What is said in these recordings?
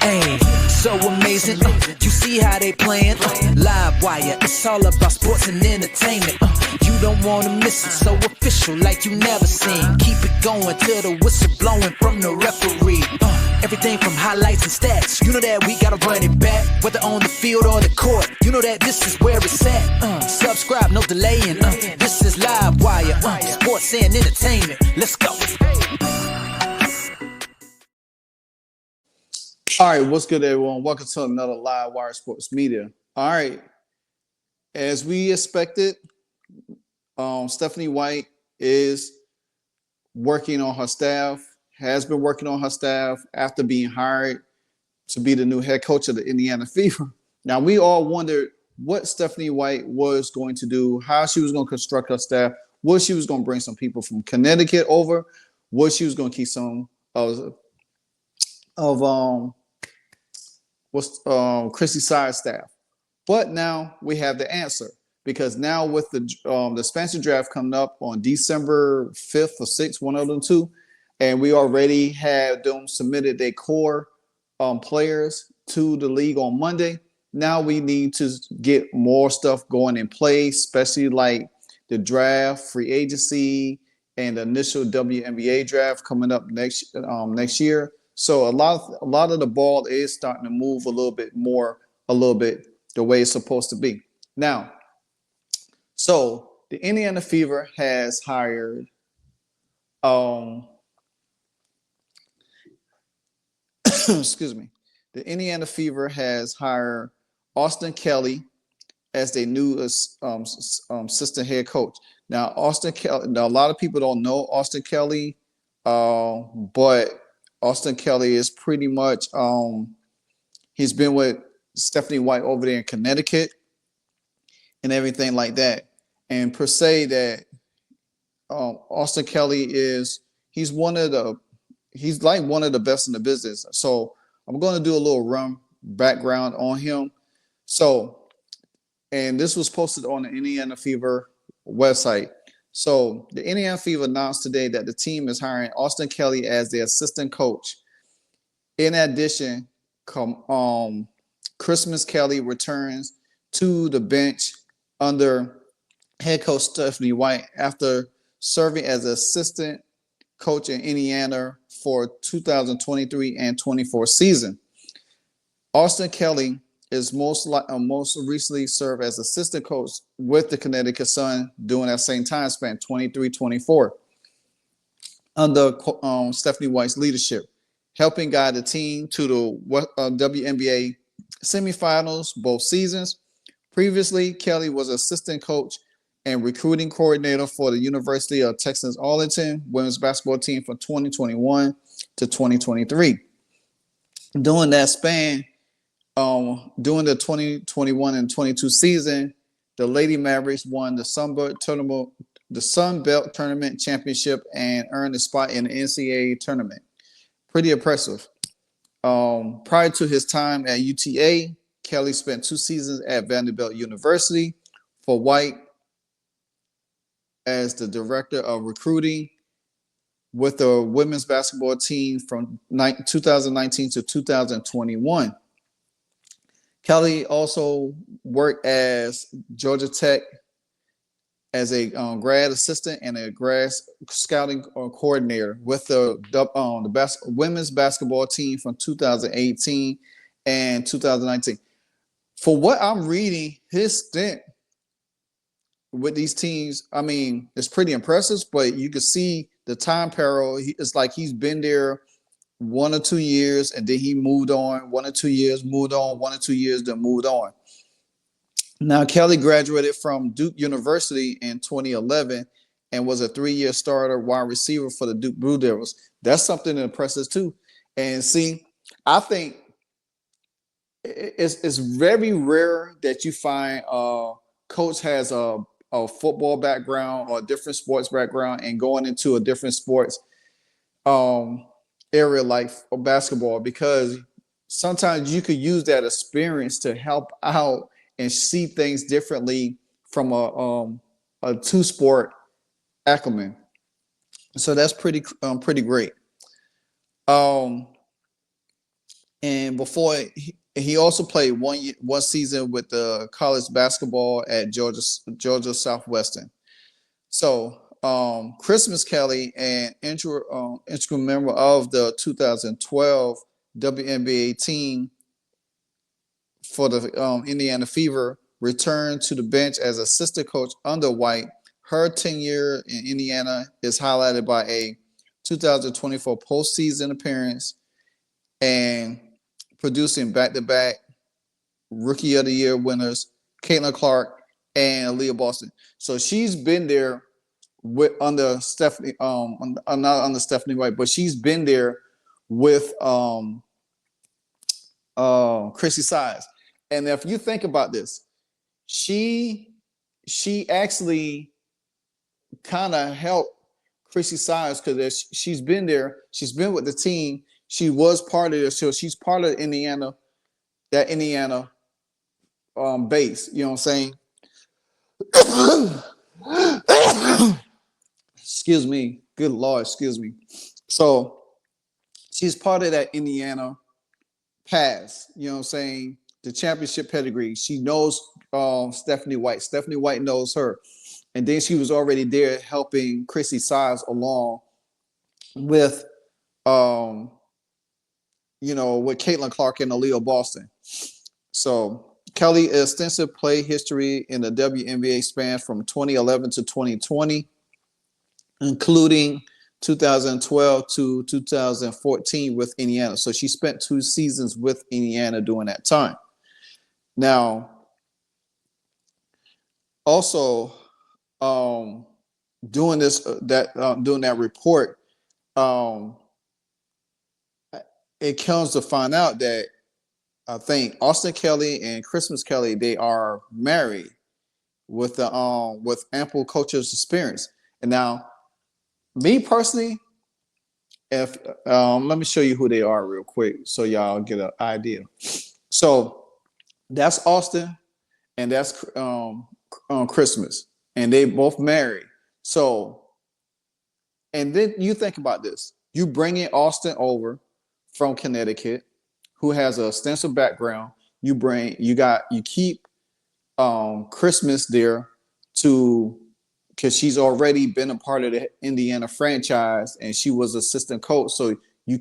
Hey, so amazing. You see how they playing? Live wire, it's all about sports and entertainment. You don't wanna miss it, so official like you never seen. Keep it going till the whistle blowing from the referee. Everything from highlights and stats. You know that we gotta run it back, whether on the field or the court. You know that this is where it's at. Subscribe, no delaying. This is Live Wire, sports and entertainment. Let's go. All right, what's good, everyone? Welcome to another Live Wire Sports Media. All right, as we expected, Stephanie White is working on her staff, has been working on her staff after being hired to be the new head coach of the Indiana Fever. Now, we all wondered what Stephanie White was going to do, how she was going to construct her staff, what she was going to bring some people from Connecticut over, what she was going to keep some of Chrissy Side's staff. But now we have the answer, because now with the expansion draft coming up on December 5th or 6th, one of them two, and we already have them submitted their core players to the league on Monday. Now we need to get more stuff going in place, especially like the draft, free agency, and the initial WNBA draft coming up next year. So a lot of the ball is starting to move a little bit the way it's supposed to be. Now, so the Indiana Fever has hired excuse me. The Indiana Fever has hired Austin Kelly as their new assistant head coach. Now, Austin Kelly. Now, a lot of people don't know Austin Kelly, but Austin Kelly is pretty much he's been with Stephanie White over there in Connecticut and everything like that. And per se, that Austin Kelly he's like one of the best in the business. So I'm going to do a little background on him. So, and this was posted on the Indiana Fever website. So the Indiana Fever announced today that the team is hiring Austin Kelly as their assistant coach. In addition, Christmas Kelly returns to the bench under head coach Stephanie White after serving as assistant coach in Indiana for 2023 and 24 season. Austin Kelly is most recently served as assistant coach with the Connecticut Sun during that same time span, 23-24, under Stephanie White's leadership, helping guide the team to the WNBA semifinals both seasons. Previously, Kelly was assistant coach and recruiting coordinator for the University of Texas Arlington women's basketball team from 2021 to 2023. During that span, during the 2021 and 22 season, the Lady Mavericks won the Sun Belt Tournament championship and earned a spot in the NCAA tournament. Pretty impressive. Prior to his time at UTA, Kelly spent 2 seasons at Vanderbilt University for White as the director of recruiting with the women's basketball team from 2019 to 2021. Kelly also worked as Georgia Tech as a grad assistant and a grad scouting coordinator with the women's basketball team from 2018 and 2019. For what I'm reading, his stint with these teams, I mean, it's pretty impressive, but you can see the time parallel. It's like he's been there 1 or 2 years, and then he moved on. 1 or 2 years, moved on. 1 or 2 years, then moved on. Now, Kelly graduated from Duke University in 2011 and was a 3-year starter wide receiver for the Duke Blue Devils. That's something that impresses too. And see, I think it's very rare that you find a coach has a football background or a different sports background and going into a different sports area like basketball, because sometimes you could use that experience to help out and see things differently from a two-sport acumen. So that's pretty great. And before he also played one season with the college basketball at Georgia Southwestern. So Christmas Kelly, an integral member of the 2012 WNBA team for the Indiana Fever, returned to the bench as assistant coach under White. Her tenure in Indiana is highlighted by a 2024 postseason appearance and producing back-to-back Rookie of the Year winners, Caitlyn Clark and Aliyah Boston. So she's been there with under Stephanie, not under Stephanie White, but she's been there with Chrissy Sides. And if you think about this, she actually kind of helped Chrissy Sides because she's been there, she's been with the team, she was part of it, so she's part of Indiana, that Indiana base. You know what I'm saying? Excuse me. Good Lord, excuse me. So she's part of that Indiana past, you know what I'm saying? The championship pedigree. She knows Stephanie White. Stephanie White knows her. And then she was already there helping Chrissy Sides along with with Caitlyn Clark and Aliyah Boston. So Kelly, extensive play history in the WNBA spans from 2011 to 2020, including 2012 to 2014 with Indiana. So she spent 2 seasons with Indiana during that time. Now, also doing that report, it comes to find out that I think Austin Kelly and Christmas Kelly, they are married with ample coach's experience. And now, me personally, if let me show you who they are real quick so y'all get an idea. So that's Austin and that's Christmas, and they both married. So, and then you think about this: you bring in Austin over from Connecticut, who has an extensive background. You keep Christmas there because she's already been a part of the Indiana franchise and she was assistant coach. So you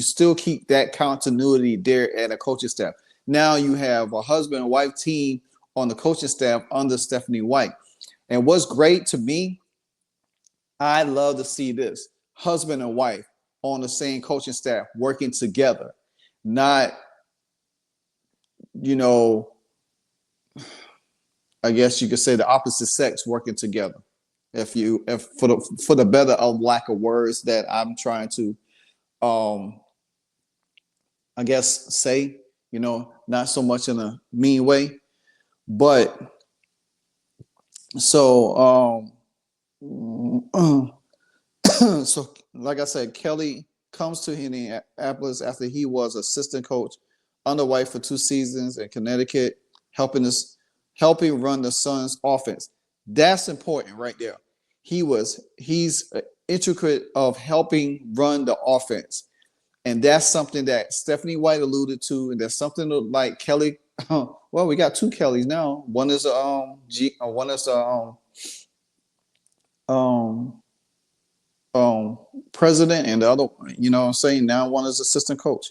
still keep that continuity there at a coaching staff. Now you have a husband and wife team on the coaching staff under Stephanie White. And what's great to me, I love to see this: husband and wife on the same coaching staff working together, not, I guess you could say the opposite sex working together. If for the better of lack of words that I'm trying to, I guess say, not so much in a mean way, but so, so like I said, Kelly comes to Indianapolis after he was assistant coach under White for 2 seasons in Connecticut, helping run the Suns offense. That's important right there. He's intricate of helping run the offense. And that's something that Stephanie White alluded to, and that's something like Kelly. Well, we got 2 Kellys now. One is president, and the other, what I'm saying, now one is assistant coach.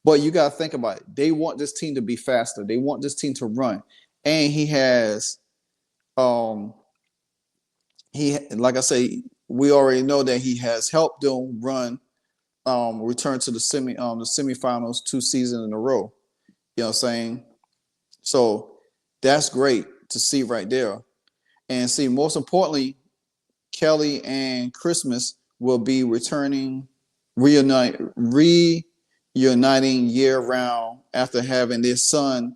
But you got to think about it. They want this team to be faster. They want this team to run. And he has, like I say, we already know that he has helped them run, return to the semifinals 2 seasons in a row. You know what I'm saying? So that's great to see right there. And see, most importantly, Kelly and Christmas will be reuniting year-round after having their son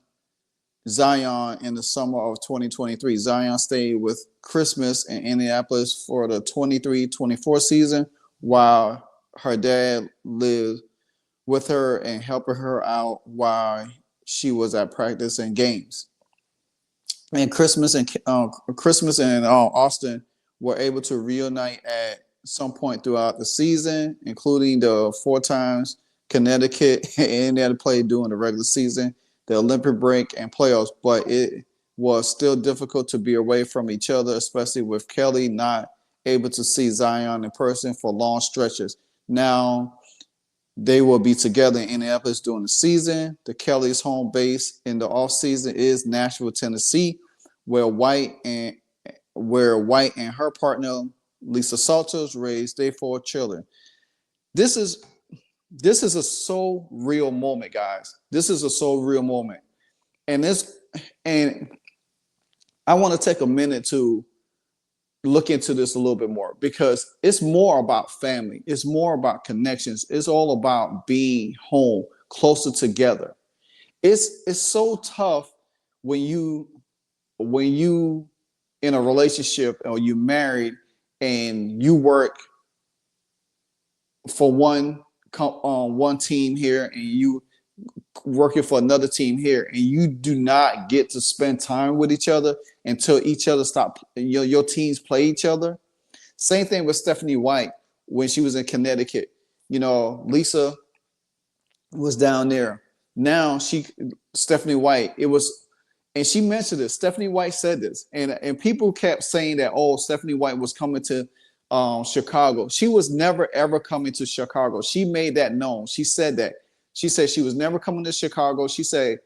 Zion in the summer of 2023. Zion stayed with Christmas in Indianapolis for the 23-24 season, while her dad lived with her and helping her out while she was at practice and games. And Christmas and Austin were able to reunite at some point throughout the season, including the 4 times Connecticut and Indiana played during the regular season, the Olympic break, and playoffs, but it was still difficult to be away from each other, especially with Kelly not able to see Zion in person for long stretches. Now, they will be together in Indianapolis during the season. The Kelly's home base in the offseason is Nashville, Tennessee, where White and her partner Lisa Salters raised their 4 children. This is a so real moment, guys. This is a so real moment, and I want to take a minute to look into this a little bit more because it's more about family. It's more about connections. It's all about being home, closer together. It's so tough when you in a relationship or you married and you work for one team here and you working for another team here, and you do not get to spend time with each other until each other stop. Your teams play each other. Same thing with Stephanie White when she was in Connecticut. Lisa was down there. Now Stephanie White, and she mentioned this. Stephanie White said this, and people kept saying that, oh, Stephanie White was coming to Chicago. She was never ever coming to Chicago. She made that known. She said that. She said she was never coming to Chicago. She said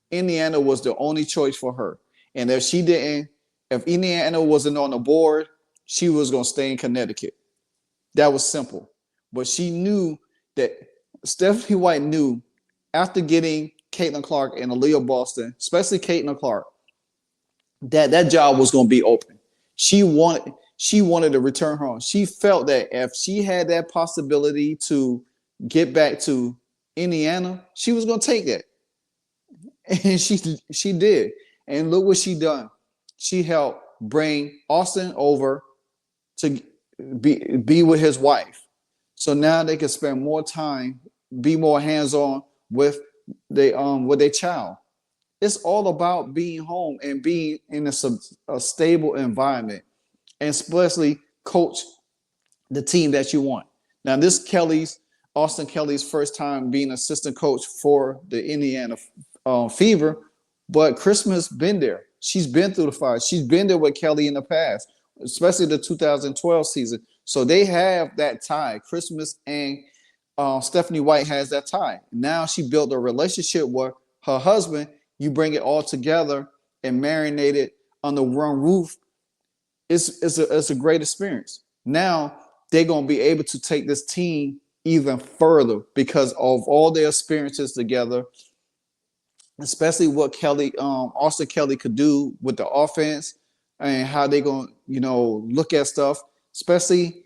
Indiana was the only choice for her. And if Indiana wasn't on the board, she was going to stay in Connecticut. That was simple. But she knew that Stephanie White knew after getting Caitlyn Clark and Aliyah Boston, especially Caitlyn Clark, that job was going to be open. She wanted to return home. She felt that if she had that possibility to get back to Indiana, she was going to take that. And she did. And look what she done. She helped bring Austin over to be with his wife. So now they can spend more time, be more hands-on with their child. It's all about being home and being in a stable environment, and especially coach the team that you want. Now, this Austin Kelly's first time being assistant coach for the Indiana Fever, but Christmas been there. She's been through the fire. She's been there with Kelly in the past, especially the 2012 season. So they have that tie. Christmas and Stephanie White has that tie. Now she built a relationship with her husband. You bring it all together and marinate it under one roof. It's a great experience. Now they're going to be able to take this team even further because of all their experiences together, especially what Austin Kelly could do with the offense and how they're going to, look at stuff, especially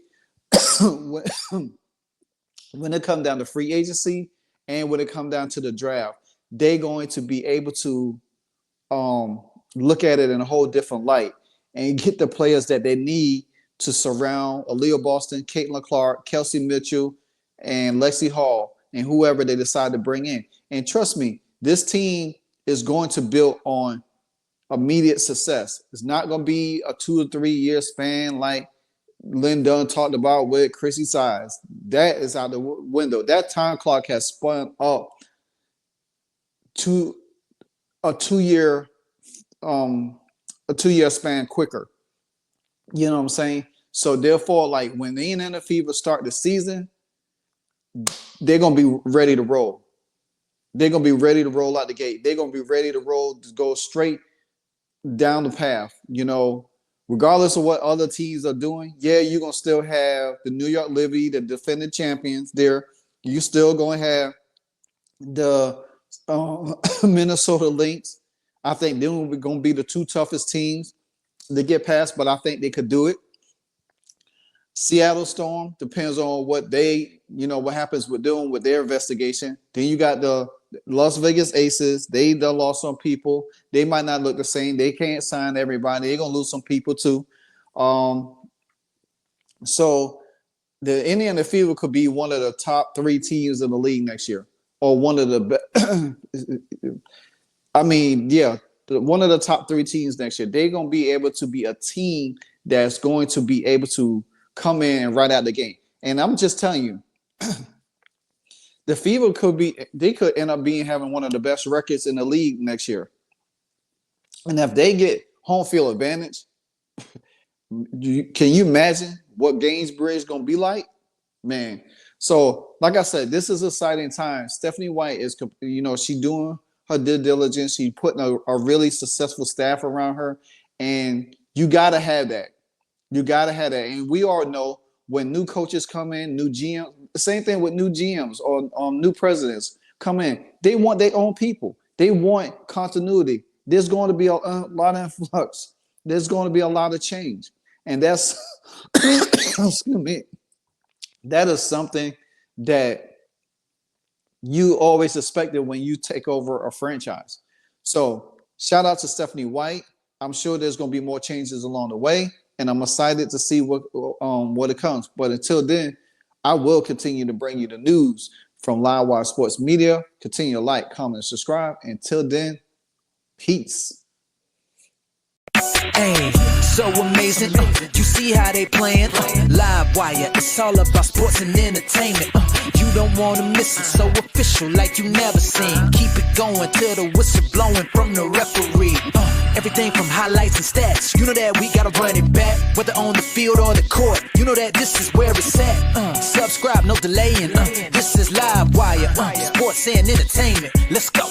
when it comes down to free agency and when it comes down to the draft. They're going to be able to look at it in a whole different light and get the players that they need to surround Aliyah Boston, Caitlyn Clark, Kelsey Mitchell, and Lexi Hall, and whoever they decide to bring in. And trust me, this team is going to build on immediate success. It's not going to be a 2 or 3 year span like Lynn Dunn talked about with Chrissy Size. That is out the window. That time clock has spun up to a 2 year span quicker. You know what I'm saying? So therefore, like when the Indiana Fever start the season, they're gonna be ready to roll. They're gonna be ready to roll out the gate. They're gonna be ready to roll, to go straight down the path. Regardless of what other teams are doing. Yeah, you're gonna still have the New York Liberty, the defending champions there. You still gonna have the Minnesota Lynx. I think they're going to be the 2 toughest teams to get past, but I think they could do it. Seattle Storm depends on what what happens with them with their investigation. Then you got the Las Vegas Aces. They done lost some people. They might not look the same. They can't sign everybody. They're going to lose some people too. So the Indiana Fever could be one of the top 3 teams in the league next year, or one of the one of the top 3 teams next year. They're going to be able to be a team that's going to be able to come in and right out the game. And I'm just telling you, the Fever they could end up having one of the best records in the league next year. And if they get home field advantage, can you imagine what Gainsborough is going to be like? Man. So, like I said, this is exciting time. Stephanie White is, she doing her due diligence. She putting a really successful staff around her. And you got to have that. You got to have that. And we all know when new coaches come in, new GMs, same thing with new GMs or new presidents come in, they want their own people. They want continuity. There's going to be a lot of influx. There's going to be a lot of change. And that's, excuse me, that is something that you always expected when you take over a franchise. So shout out to Stephanie White. I'm sure there's going to be more changes along the way, and I'm excited to see what it comes. But until then, I will continue to bring you the news from Livewire Sports Media. Continue to like, comment, and subscribe. Until then, peace. Hey, so amazing. You see how they playing? Live wire, it's all about sports and entertainment. You don't want to miss it, so official like you never seen. Keep it going till the whistle blowing from the referee. Everything from highlights and stats. You know that we gotta run it back, whether on the field or the court. You know that this is where it's at. Subscribe, no delaying. This is Live Wire, sports and entertainment. Let's go.